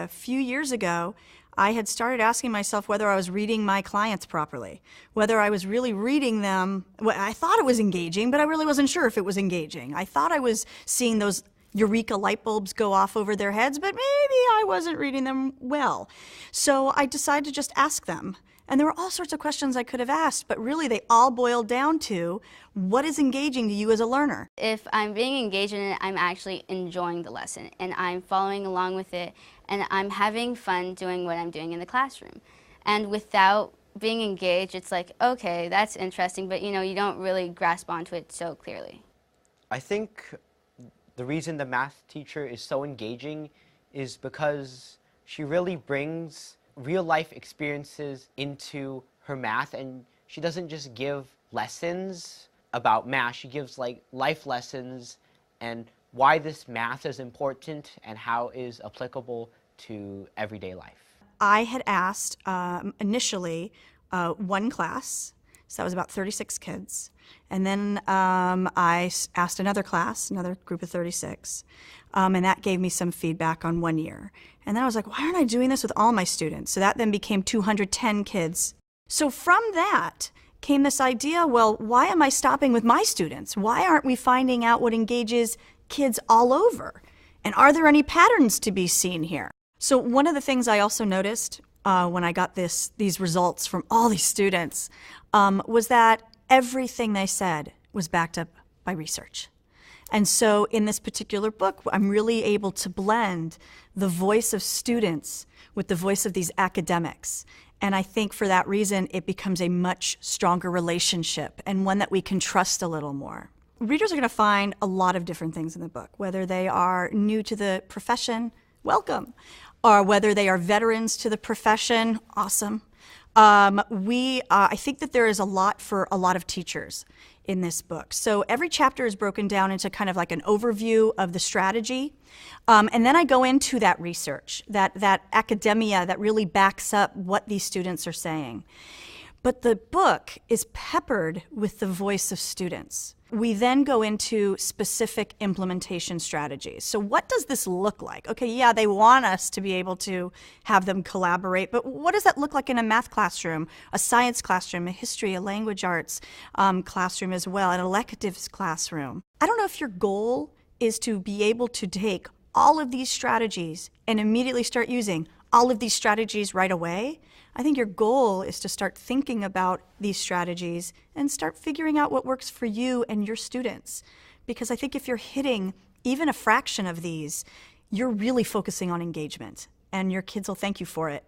a few years ago, I had started asking myself whether I was reading my clients properly, whether I was really reading them. Well, I thought it was engaging, but I really wasn't sure if it was engaging. I thought I was seeing those eureka light bulbs go off over their heads, but maybe I wasn't reading them well. So I decided to just ask them. And there were all sorts of questions I could have asked, but really they all boiled down to, what is engaging to you as a learner? If I'm being engaged in it, I'm actually enjoying the lesson, and I'm following along with it, and I'm having fun doing what I'm doing in the classroom. And without being engaged, it's like, okay, that's interesting, but you don't really grasp onto it so clearly. I think the reason the math teacher is so engaging is because she really brings real-life experiences into her math, and she doesn't just give lessons about math, she gives like life lessons and why this math is important and how it is applicable to everyday life. I had asked initially one class, so that was about 36 kids, and then I asked another class, another group of 36, and that gave me some feedback on 1 year. And then I was like, why aren't I doing this with all my students? So that then became 210 kids. So from that came this idea, well, why am I stopping with my students? Why aren't we finding out what engages kids all over? And are there any patterns to be seen here? So one of the things I also noticed when I got these results from all these students was that everything they said was backed up by research. And so in this particular book, I'm really able to blend the voice of students with the voice of these academics. And I think for that reason, it becomes a much stronger relationship and one that we can trust a little more. Readers are going to find a lot of different things in the book, whether they are new to the profession, welcome, or whether they are veterans to the profession, awesome. I think that there is a lot for a lot of teachers in this book. So every chapter is broken down into kind of like an overview of the strategy. And then I go into that research, that academia that really backs up what these students are saying. But the book is peppered with the voice of students. We then go into specific implementation strategies. So what does this look like? Okay, yeah, they want us to be able to have them collaborate, but what does that look like in a math classroom, a science classroom, a history, a language arts classroom as well, an electives classroom? I don't know if your goal is to be able to take all of these strategies and immediately start using all of these strategies right away. I think your goal is to start thinking about these strategies and start figuring out what works for you and your students. Because I think if you're hitting even a fraction of these, you're really focusing on engagement, and your kids will thank you for it.